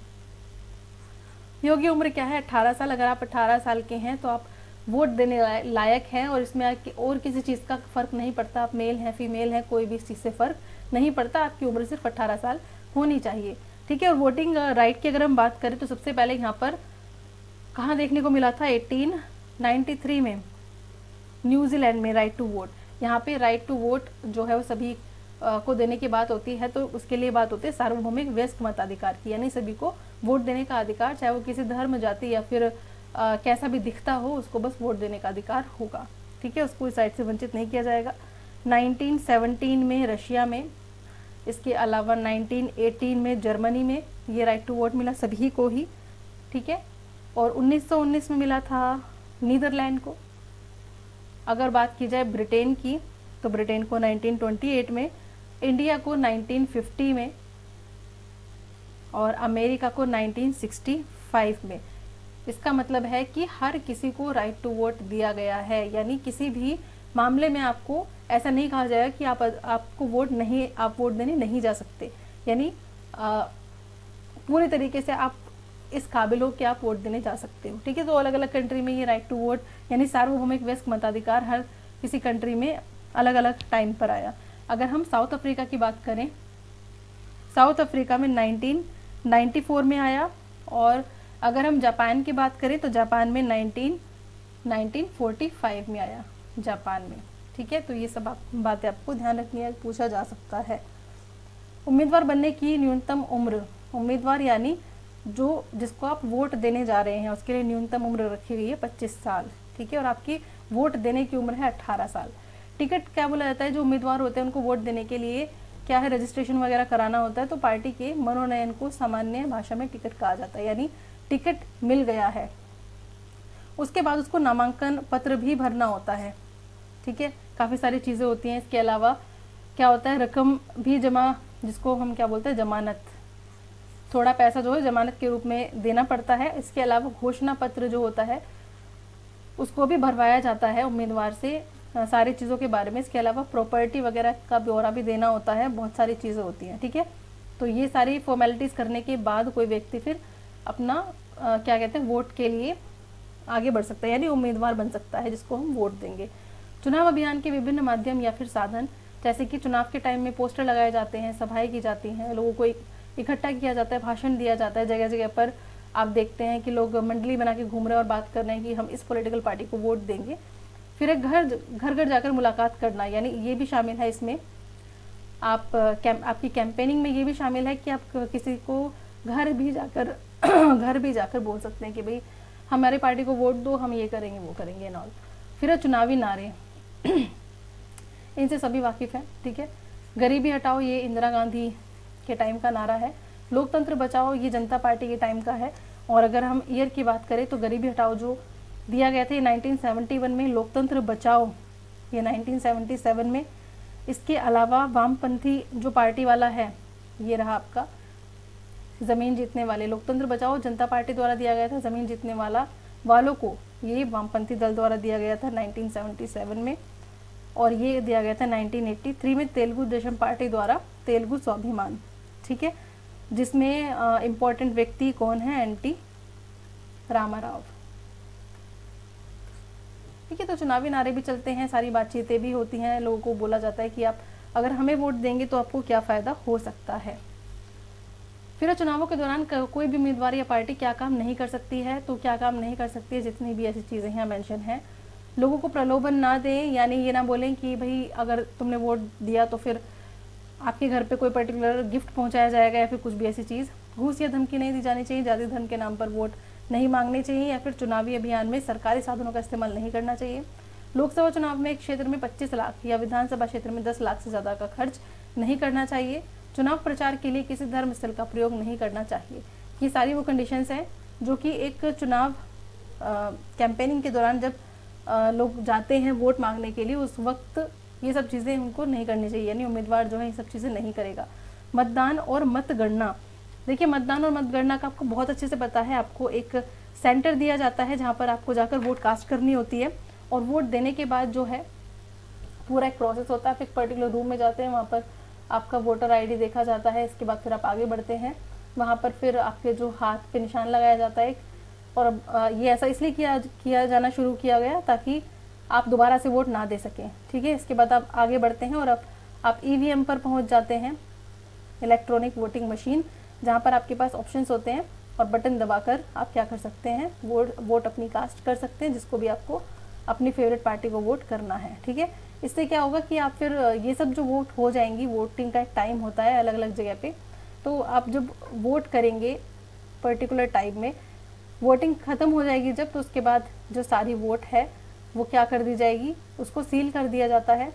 योग्य उम्र क्या है, 18 साल। अगर आप 18 साल के हैं तो आप वोट देने लायक हैं, और इसमें और किसी चीज़ का फ़र्क नहीं पड़ता, आप मेल हैं फीमेल हैं, कोई भी इस चीज़ से फ़र्क नहीं पड़ता, आपकी उम्र सिर्फ 18 साल होनी चाहिए, ठीक है। और वोटिंग राइट की अगर हम बात करें तो सबसे पहले यहाँ पर कहाँ देखने को मिला था, 1893 में न्यूजीलैंड में राइट टू वोट। यहाँ पे राइट टू वोट जो है वो सभी को देने की बात होती है, तो उसके लिए बात होती है सार्वभौमिक वयस्क मताधिकार की, यानी सभी को वोट देने का अधिकार, चाहे वो किसी धर्म जाति या फिर कैसा भी दिखता हो, उसको बस वोट देने का अधिकार होगा, ठीक है। उसको इस साइड से वंचित नहीं किया जाएगा। 1917 में रशिया में, इसके अलावा 1918 में जर्मनी में ये राइट टू वोट मिला सभी को ही, ठीक है। और 1919 में मिला था नीदरलैंड को। अगर बात की जाए ब्रिटेन की तो ब्रिटेन को 1928 में, इंडिया को 1950 में, और अमेरिका को 1965 में। इसका मतलब है कि हर किसी को राइट टू वोट दिया गया है, यानी किसी भी मामले में आपको ऐसा नहीं कहा जाएगा कि आप वोट देने नहीं जा सकते, यानी पूरी तरीके से आप इस काबिल हो कि आप वोट देने जा सकते हो, ठीक है। तो अलग अलग कंट्री में ये राइट टू वोट यानी सार्वभौमिक वयस्क मताधिकार हर किसी कंट्री में अलग अलग टाइम पर आया। अगर हम साउथ अफ्रीका की बात करें, साउथ अफ्रीका में 1994 में आया, और अगर हम जापान की बात करें तो जापान में 1945 में आया जापान में, ठीक है। तो ये सब बातें आपको ध्यान रखनी है, पूछा जा सकता है। उम्मीदवार बनने की न्यूनतम उम्र, उम्मीदवार यानी जिसको आप वोट देने जा रहे हैं उसके लिए न्यूनतम उम्र रखी गई है 25 साल, ठीक है। और आपकी वोट देने की उम्र है 18 साल। टिकट क्या बोला जाता है, जो उम्मीदवार होते हैं उनको वोट देने के लिए क्या है, रजिस्ट्रेशन वगैरह कराना होता है, तो पार्टी के मनोनयन को सामान्य भाषा में टिकट कहा जाता है, यानी टिकट मिल गया है, उसके बाद उसको नामांकन पत्र भी भरना होता है, ठीक है। काफ़ी सारी चीज़ें होती हैं। इसके अलावा क्या होता है, रकम भी जमा, जिसको हम क्या बोलते हैं, जमानत, थोड़ा पैसा जो है जमानत के रूप में देना पड़ता है। इसके अलावा घोषणा पत्र जो होता है उसको भी भरवाया जाता है उम्मीदवार से, सारी चीज़ों के बारे में। इसके अलावा प्रॉपर्टी वगैरह का ब्यौरा भी देना होता है, बहुत सारी चीज़ें होती हैं, ठीक है। तो ये सारी फॉर्मेलिटीज़ करने के बाद कोई व्यक्ति फिर अपना क्या कहते हैं वोट के लिए आगे बढ़ सकता है, यानी उम्मीदवार बन सकता है जिसको हम वोट देंगे। चुनाव अभियान के विभिन्न माध्यम या फिर साधन, जैसे कि चुनाव के टाइम में पोस्टर लगाए जाते हैं, सभाएं की जाती हैं, लोगों को इकट्ठा किया जाता है, भाषण दिया जाता है। जगह जगह पर आप देखते हैं कि लोग मंडली बना के घूम रहे हैं और बात कर रहे हैं कि हम इस पॉलिटिकल पार्टी को वोट देंगे। फिर एक घर जाकर मुलाकात करना, यानी ये भी शामिल है इसमें। आपकी कैंपेनिंग में ये भी शामिल है कि आप किसी को घर भी जाकर बोल सकते हैं कि भाई हमारी पार्टी को वोट दो, हम ये करेंगे वो करेंगे एंड ऑल। फिर चुनावी नारे इनसे सभी वाकिफ हैं, ठीक है। गरीबी हटाओ, ये इंदिरा गांधी के टाइम का नारा है। लोकतंत्र बचाओ, ये जनता पार्टी के टाइम का है। और अगर हम ईयर की बात करें तो गरीबी हटाओ जो दिया गया था 1971 में, लोकतंत्र बचाओ ये 1977 में। इसके अलावा वामपंथी जो पार्टी वाला है, ये रहा आपका ज़मीन जीतने वाले। लोकतंत्र बचाओ जनता पार्टी द्वारा दिया गया था, ज़मीन जीतने वालों को ये वामपंथी दल द्वारा दिया गया था 1977 में। और ये दिया गया था 1983 में तेलुगु देशम पार्टी द्वारा तेलुगु स्वाभिमान, ठीक है, जिसमें इम्पोर्टेंट व्यक्ति कौन है, एनटी रामाराव, ठीक है। तो चुनावी नारे भी चलते हैं, सारी बातचीतें भी होती हैं, लोगों को बोला जाता है कि आप अगर हमें वोट देंगे तो आपको क्या फ़ायदा हो सकता है। फिर चुनावों के दौरान कोई भी उम्मीदवार या पार्टी क्या काम नहीं कर सकती है, तो क्या काम नहीं कर सकती है, जितनी भी ऐसी चीज़ें यहाँ मेंशन हैं। लोगों को प्रलोभन ना दें, यानी ये ना बोलें कि भाई अगर तुमने वोट दिया तो फिर आपके घर पे कोई पर्टिकुलर गिफ्ट पहुंचाया जाएगा या फिर कुछ भी ऐसी चीज़। घूस या धमकी नहीं दी जानी चाहिए, जाति धर्म के नाम पर वोट नहीं मांगने चाहिए, या फिर चुनावी अभियान में सरकारी साधनों का इस्तेमाल नहीं करना चाहिए। लोकसभा चुनाव में एक क्षेत्र में 25 लाख या विधानसभा क्षेत्र में 10 लाख से ज़्यादा का खर्च नहीं करना चाहिए। चुनाव प्रचार के लिए किसी धर्म स्थल का प्रयोग नहीं करना चाहिए। ये सारी वो कंडीशंस हैं जो कि एक चुनाव कैंपेनिंग के दौरान जब लोग जाते हैं वोट मांगने के लिए, उस वक्त ये सब चीज़ें उनको नहीं करनी चाहिए, यानी उम्मीदवार जो है ये सब चीज़ें नहीं करेगा। मतदान और मतगणना, देखिए मतदान और मतगणना का आपको बहुत अच्छे से पता है। आपको एक सेंटर दिया जाता है जहाँ पर आपको जाकर वोट कास्ट करनी होती है, और वोट देने के बाद जो है पूरा एक प्रोसेस होता है। आप एक पर्टिकुलर रूम में जाते हैं, वहाँ पर आपका वोटर आईडी देखा जाता है। इसके बाद फिर आप आगे बढ़ते हैं, वहाँ पर फिर आपके जो हाथ पे निशान लगाया जाता है। और अब ये ऐसा इसलिए किया जाना शुरू किया गया ताकि आप दोबारा से वोट ना दे सकें, ठीक है। इसके बाद आप आगे बढ़ते हैं और अब आप ईवीएम पर पहुँच जाते हैं, इलेक्ट्रॉनिक वोटिंग मशीन, जहाँ पर आपके पास ऑप्शंस होते हैं और बटन दबाकर आप क्या कर सकते हैं, वोट अपनी कास्ट कर सकते हैं, जिसको भी आपको अपनी फेवरेट पार्टी को वोट करना है, ठीक है। इससे क्या होगा कि आप फिर ये सब जो वोट हो जाएंगी, वोटिंग का एक टाइम होता है अलग अलग जगह पे, तो आप जब वोट करेंगे पर्टिकुलर टाइम में, वोटिंग ख़त्म हो जाएगी जब, तो उसके बाद जो सारी वोट है वो क्या कर दी जाएगी, उसको सील कर दिया जाता है,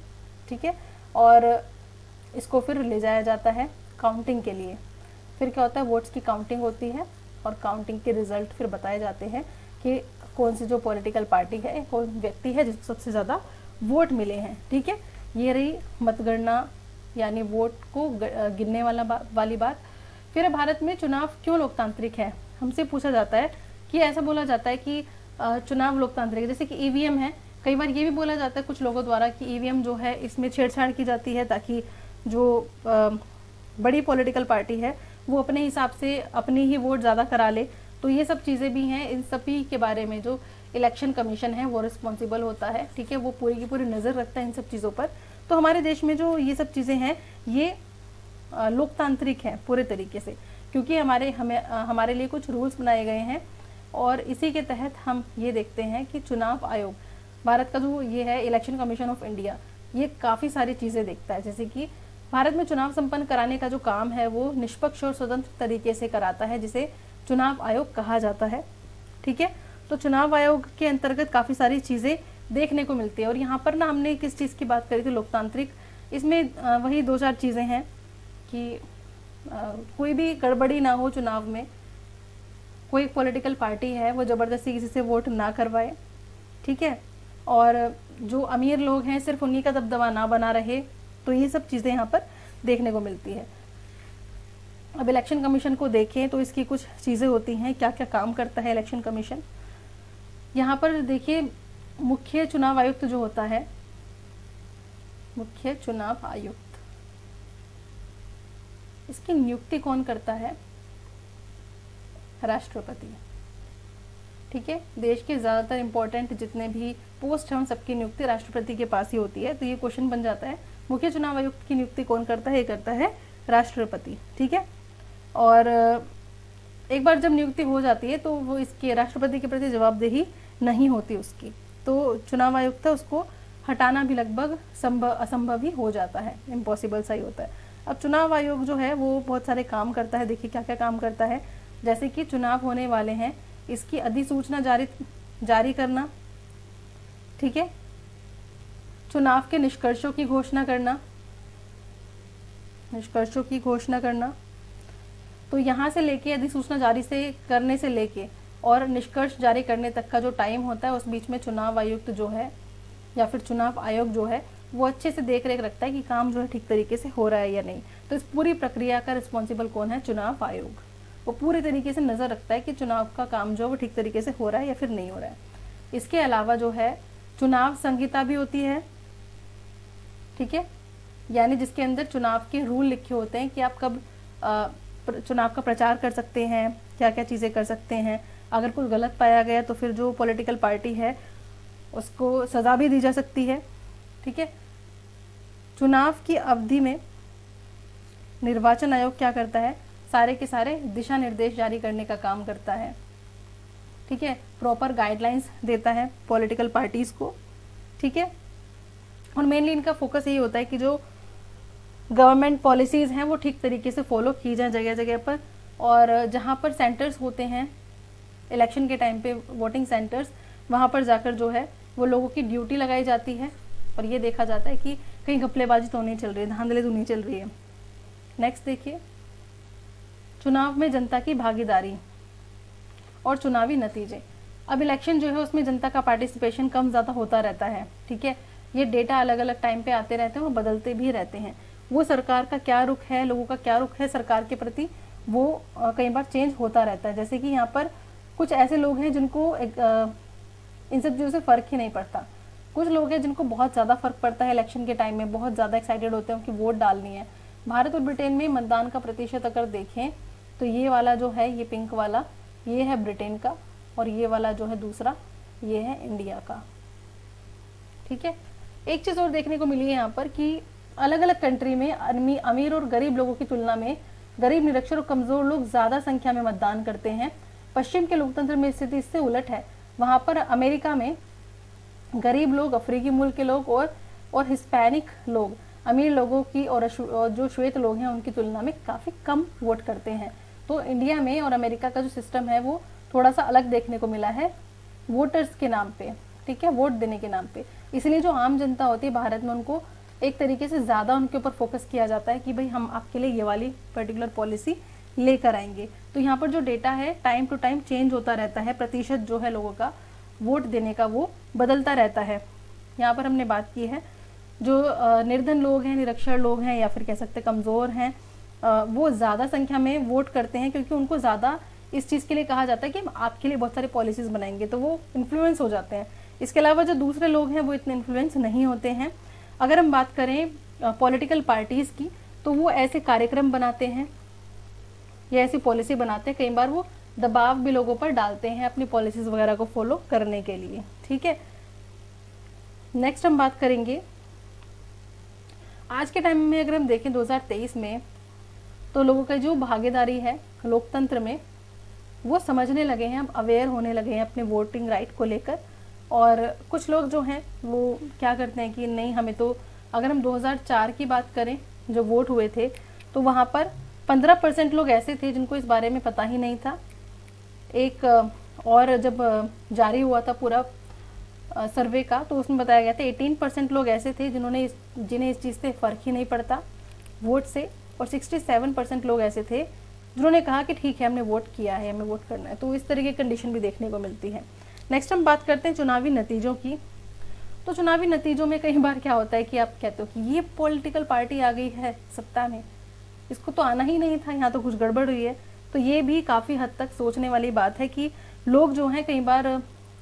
ठीक है। और इसको फिर ले जाया जाता है काउंटिंग के लिए। फिर क्या होता है, वोट्स की काउंटिंग होती है और काउंटिंग के रिजल्ट फिर बताए जाते हैं कि कौन सी जो पॉलिटिकल पार्टी है, कौन व्यक्ति है जिसको सबसे ज़्यादा वोट मिले हैं, ठीक है। ये रही मतगणना, यानी वोट को गिनने वाली बात। फिर भारत में चुनाव क्यों लोकतांत्रिक है, हमसे पूछा जाता है कि ऐसा बोला जाता है कि चुनाव लोकतांत्रिक है, जैसे कि ईवीएम है। कई बार ये भी बोला जाता है कुछ लोगों द्वारा कि ईवीएम जो है इसमें छेड़छाड़ की जाती है ताकि जो बड़ी पॉलिटिकल पार्टी है वो अपने हिसाब से अपनी ही वोट ज़्यादा करा ले। तो ये सब चीज़ें भी हैं, इन सभी के बारे में जो इलेक्शन कमीशन है वो रिस्पॉन्सिबल होता है, ठीक है। वो पूरी की पूरी नज़र रखता है इन सब चीज़ों पर। तो हमारे देश में जो ये सब चीज़ें हैं ये लोकतांत्रिक हैं पूरे तरीके से, क्योंकि हमारे लिए कुछ रूल्स बनाए गए हैं और इसी के तहत हम ये देखते हैं कि चुनाव आयोग, भारत का जो ये है इलेक्शन कमीशन ऑफ इंडिया, ये काफ़ी सारी चीज़ें देखता है। जैसे कि भारत में चुनाव संपन्न कराने का जो काम है वो निष्पक्ष और स्वतंत्र तरीके से कराता है, जिसे चुनाव आयोग कहा जाता है, ठीक है। तो चुनाव आयोग के अंतर्गत काफ़ी सारी चीज़ें देखने को मिलती है। और यहाँ पर ना हमने किस चीज़ की बात करी थी, लोकतांत्रिक, इसमें वही 2-4 चीज़ें हैं कि कोई भी गड़बड़ी ना हो चुनाव में, कोई पॉलिटिकल पार्टी है वो ज़बरदस्ती किसी से वोट ना करवाए, ठीक है। और जो अमीर लोग हैं सिर्फ उन्हीं का दबदबा ना बना रहे। तो ये सब चीज़ें यहाँ पर देखने को मिलती है। अब इलेक्शन कमीशन को देखें तो इसकी कुछ चीज़ें होती हैं, क्या क्या काम करता है इलेक्शन कमीशन। यहाँ पर देखिए मुख्य चुनाव आयुक्त जो होता है मुख्य चुनाव आयुक्त। इसकी नियुक्ति कौन करता है? राष्ट्रपति। ठीक है, देश के ज़्यादातर इंपॉर्टेंट जितने भी पोस्ट हैं उन सबकी नियुक्ति राष्ट्रपति के पास ही होती है। तो ये क्वेश्चन बन जाता है, मुख्य चुनाव आयुक्त की नियुक्ति कौन करता है? ये करता है राष्ट्रपति। ठीक है, और एक बार जब नियुक्ति हो जाती है तो वो इसके राष्ट्रपति के प्रति जवाबदेही नहीं होती उसकी, तो चुनाव आयुक्त है उसको हटाना भी लगभग असंभव ही हो जाता है, इम्पॉसिबल सा ही होता है। अब चुनाव आयोग जो है वो बहुत सारे काम करता है। देखिए क्या क्या काम करता है, जैसे कि चुनाव होने वाले हैं इसकी अधिसूचना जारी करना, ठीक है, चुनाव के निष्कर्षों की घोषणा करना, तो यहाँ से लेके अधिसूचना जारी करने से लेके और निष्कर्ष जारी करने तक का जो टाइम होता है उस बीच में चुनाव आयुक्त जो है या फिर चुनाव आयोग जो है वो अच्छे से देख रेख रखता है कि काम जो है ठीक तरीके से हो रहा है या नहीं। तो इस पूरी प्रक्रिया का रिस्पॉन्सिबल कौन है? चुनाव आयोग। वो पूरी तरीके से नज़र रखता है कि चुनाव का काम जो है वो ठीक तरीके से हो रहा है या फिर नहीं हो रहा है। इसके अलावा जो है चुनाव संहिता भी होती है, ठीक है, यानी जिसके अंदर चुनाव के रूल लिखे होते हैं कि आप कब चुनाव का प्रचार कर सकते हैं, क्या क्या चीज़ें कर सकते हैं। अगर कुछ गलत पाया गया तो फिर जो पॉलिटिकल पार्टी है उसको सज़ा भी दी जा सकती है। ठीक है, चुनाव की अवधि में निर्वाचन आयोग क्या करता है? सारे के सारे दिशा निर्देश जारी करने का काम करता है। ठीक है, प्रॉपर गाइडलाइंस देता है पॉलिटिकल पार्टीज को। ठीक है, और मेनली इनका फोकस यही होता है कि जो गवर्नमेंट पॉलिसीज़ हैं वो ठीक तरीके से फॉलो की जाए जगह जगह पर, और जहाँ पर सेंटर्स होते हैं इलेक्शन के टाइम पे, वोटिंग सेंटर्स, वहाँ पर जाकर जो है वो लोगों की ड्यूटी लगाई जाती है और ये देखा जाता है कि कहीं घपलेबाजी तो नहीं चल रही है, धांधली तो नहीं चल रही है। नेक्स्ट देखिए, चुनाव में जनता की भागीदारी और चुनावी नतीजे। अब इलेक्शन जो है उसमें जनता का पार्टिसिपेशन कम ज़्यादा होता रहता है। ठीक है, ये डेटा अलग अलग टाइम पे आते रहते हैं और बदलते भी रहते हैं। वो सरकार का क्या रुख है, लोगों का क्या रुख है सरकार के प्रति, वो कई बार चेंज होता रहता है। जैसे कि यहाँ पर कुछ ऐसे लोग हैं जिनको इन सब चीज़ों से फ़र्क ही नहीं पड़ता। कुछ लोग हैं जिनको बहुत ज़्यादा फ़र्क पड़ता है इलेक्शन के टाइम में, बहुत ज़्यादा एक्साइटेड होते हैं कि वोट डालनी है। भारत और ब्रिटेन में मतदान का प्रतिशत अगर देखें तो ये वाला जो है, ये पिंक वाला, ये है ब्रिटेन का, और ये वाला जो है दूसरा, ये है इंडिया का। ठीक है, एक चीज़ और देखने को मिली है यहाँ पर कि अलग अलग कंट्री में अमीर और गरीब लोगों की तुलना में गरीब, निरक्षर और कमज़ोर लोग ज़्यादा संख्या में मतदान करते हैं। पश्चिम के लोकतंत्र में स्थिति इससे उलट है। वहाँ पर अमेरिका में गरीब लोग, अफ्रीकी मूल के लोग और हिस्पैनिक लोग अमीर लोगों की और जो श्वेत लोग हैं उनकी तुलना में काफ़ी कम वोट करते हैं। तो इंडिया में और अमेरिका का जो सिस्टम है वो थोड़ा सा अलग देखने को मिला है वोटर्स के नाम पे। ठीक है, वोट देने के नाम पे। इसलिए जो आम जनता होती है भारत में उनको एक तरीके से ज़्यादा उनके ऊपर फोकस किया जाता है कि भाई हम आपके लिए ये वाली पर्टिकुलर पॉलिसी लेकर आएंगे। तो यहाँ पर जो डेटा है टाइम टू टाइम चेंज होता रहता है, प्रतिशत जो है लोगों का वोट देने का वो बदलता रहता है। यहाँ पर हमने बात की है जो निर्धन लोग हैं, निरक्षर लोग हैं या फिर कह सकते कमज़ोर हैं, वो ज़्यादा संख्या में वोट करते हैं क्योंकि उनको ज़्यादा इस चीज़ के लिए कहा जाता है कि हम आपके लिए बहुत सारी पॉलिसीज़ बनाएंगे, तो वो इन्फ्लुएंस हो जाते हैं। इसके अलावा जो दूसरे लोग हैं वो इतने इन्फ्लुएंस नहीं होते हैं। अगर हम बात करें पॉलिटिकल पार्टीज़ की, तो वो ऐसे कार्यक्रम बनाते हैं या ऐसी पॉलिसी बनाते हैं, कई बार वो दबाव भी लोगों पर डालते हैं अपनी पॉलिसीज़ वगैरह को फॉलो करने के लिए। ठीक है, नेक्स्ट हम बात करेंगे आज के टाइम में। अगर हम देखें 2023 में, तो लोगों का जो भागीदारी है लोकतंत्र में वो समझने लगे हैं, अब अवेयर होने लगे हैं अपने वोटिंग राइट को लेकर। और कुछ लोग जो हैं वो क्या करते हैं कि नहीं, हमें तो, अगर हम 2004 की बात करें जो वोट हुए थे, तो वहाँ पर 15% लोग ऐसे थे जिनको इस बारे में पता ही नहीं था। एक और जब जारी हुआ था पूरा सर्वे का, तो उसमें बताया गया था 18% लोग ऐसे थे जिन्हें इस चीज़ से फ़र्क ही नहीं पड़ता वोट से, और 67% लोग ऐसे थे जिन्होंने कहा कि ठीक है हमने वोट किया है, हमें वोट करना है। तो इस तरह की कंडीशन भी देखने को मिलती है। नेक्स्ट हम बात करते हैं चुनावी नतीजों की। तो चुनावी नतीजों में कई बार क्या होता है कि आप कहते हो कि ये पॉलिटिकल पार्टी आ गई है सत्ता में, इसको तो आना ही नहीं था, यहाँ तो कुछ गड़बड़ हुई है। तो ये भी काफ़ी हद तक सोचने वाली बात है कि लोग जो हैं कई बार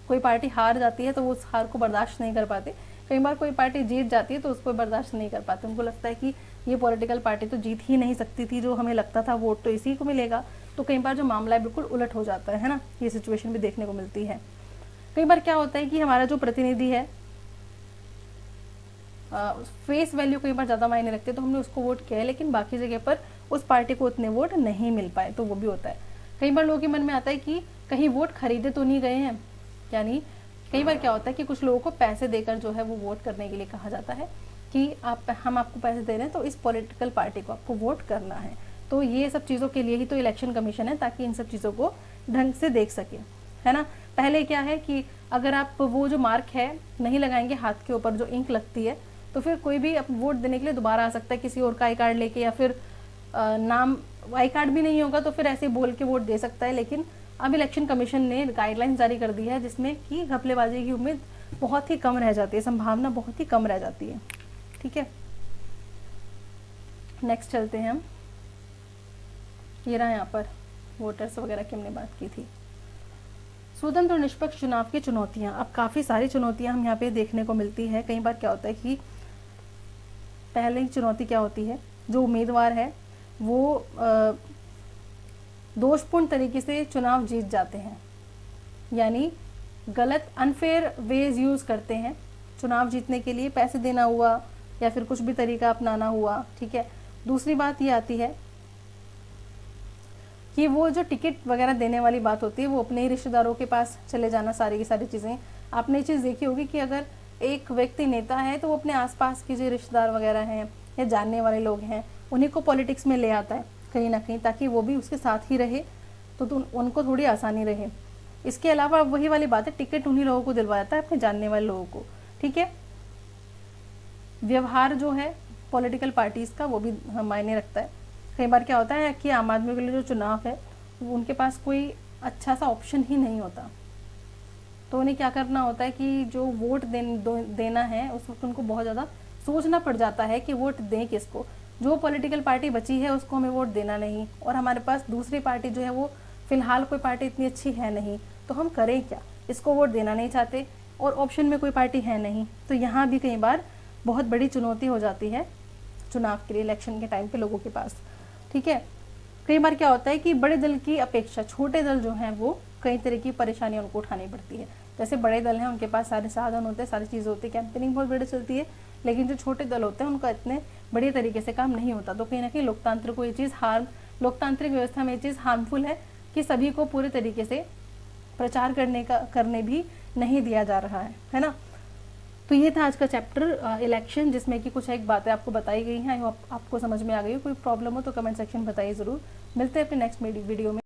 कोई पार्टी हार जाती है तो वो उस हार को बर्दाश्त नहीं कर पाते कई बार कोई पार्टी जीत जाती है तो उसको बर्दाश्त नहीं कर पाते, उनको लगता है कि ये पॉलिटिकल पार्टी तो जीत ही नहीं सकती थी, जो हमें लगता था वोट तो इसी को मिलेगा। तो कई बार जो मामला है बिल्कुल उलट हो जाता है ना, ये सिचुएशन भी देखने को मिलती है। कई बार क्या होता है कि हमारा जो प्रतिनिधि है फेस वैल्यू कई बार ज़्यादा मायने रखते हैं, तो हमने उसको वोट किया है, लेकिन बाकी जगह पर उस पार्टी को उतने वोट नहीं मिल पाए, तो वो भी होता है। कई बार लोगों के मन में आता है कि कहीं वोट खरीदे तो नहीं गए हैं, यानी कई बार क्या होता है कि कुछ लोगों को पैसे देकर जो है वो वोट करने के लिए कहा जाता है कि हम आपको पैसे दे रहे हैं तो इस पॉलिटिकल पार्टी को आपको वोट करना है। तो ये सब चीज़ों के लिए ही तो इलेक्शन कमीशन है, ताकि इन सब चीज़ों को ढंग से देख सके, है ना। पहले क्या है कि अगर आप वो जो मार्क है नहीं लगाएंगे हाथ के ऊपर, जो इंक लगती है, तो फिर कोई भी वोट देने के लिए दोबारा आ सकता है किसी और का आई कार्ड लेके, या फिर नाम आई कार्ड भी नहीं होगा तो फिर ऐसे बोल के वोट दे सकता है। लेकिन अब इलेक्शन कमीशन ने गाइडलाइंस जारी कर दी है जिसमें कि घपलेबाजी की उम्मीद बहुत ही कम रह जाती है, संभावना बहुत ही कम रह जाती है। ठीक है, नेक्स्ट चलते हैं हम। ये रहा यहाँ पर वोटर्स वगैरह की हमने बात की थी। स्वतंत्र और निष्पक्ष चुनाव की चुनौतियां। अब काफ़ी सारी चुनौतियां हम यहाँ पे देखने को मिलती है। कई बार क्या होता है कि पहले चुनौती क्या होती है, जो उम्मीदवार है वो दोषपूर्ण तरीके से चुनाव जीत जाते हैं, यानी गलत अनफेयर वेज यूज़ करते हैं चुनाव जीतने के लिए, पैसे देना हुआ या फिर कुछ भी तरीका अपनाना हुआ। ठीक है, दूसरी बात ये आती है कि वो जो टिकट वगैरह देने वाली बात होती है वो अपने ही रिश्तेदारों के पास चले जाना, सारी की सारी चीज़ें। आपने ये चीज़ देखी होगी कि अगर एक व्यक्ति नेता है तो वो अपने आसपास के जो रिश्तेदार वगैरह हैं या जानने वाले लोग हैं उन्हीं को पॉलिटिक्स में ले आता है कहीं ना कहीं, ताकि वो भी उसके साथ ही रहे, तो उनको थोड़ी आसानी रहे। इसके अलावा वही वाली बात है, टिकट उन्हीं लोगों को दिलवा जाता है, अपने जानने वाले लोगों को। ठीक है, व्यवहार जो है पॉलिटिकल पार्टीज़ का वो भी मायने रखता है। कई बार क्या होता है कि आम आदमी के लिए जो चुनाव है वो उनके पास कोई अच्छा सा ऑप्शन ही नहीं होता, तो उन्हें क्या करना होता है कि जो वोट देना है उस वक्त उनको बहुत ज़्यादा सोचना पड़ जाता है कि वोट दें किसको। जो पॉलिटिकल पार्टी बची है उसको हमें वोट देना नहीं, और हमारे पास दूसरी पार्टी जो है वो फिलहाल कोई पार्टी इतनी अच्छी है नहीं, तो हम करें क्या, इसको वोट देना नहीं चाहते और ऑप्शन में कोई पार्टी है नहीं। तो यहाँ भी कई बार बहुत बड़ी चुनौती हो जाती है चुनाव के लिए, इलेक्शन के टाइम पे लोगों के पास। ठीक है, कई बार क्या होता है कि बड़े दल की अपेक्षा छोटे दल जो हैं वो कई तरह की परेशानियां उनको उठानी पड़ती है। जैसे बड़े दल हैं उनके पास सारे साधन होते हैं, सारी चीज़ होती है, कैंपेनिंग बहुत बड़ी चलती है, लेकिन जो छोटे दल होते हैं उनका इतने बड़े तरीके से काम नहीं होता। तो कहीं ना कहीं लोकतंत्र को ये चीज़ लोकतांत्रिक व्यवस्था में ये चीज़ हार्मफुल है कि सभी को पूरे तरीके से प्रचार करने भी नहीं दिया जा रहा है ना। तो ये था आज का चैप्टर इलेक्शन, जिसमें कि कुछ एक बातें आपको बताई गई हैं। आई होप आपको समझ में आ गई हो। कोई प्रॉब्लम हो तो कमेंट सेक्शन बताइए ज़रूर। मिलते हैं अपने नेक्स्ट वीडियो में।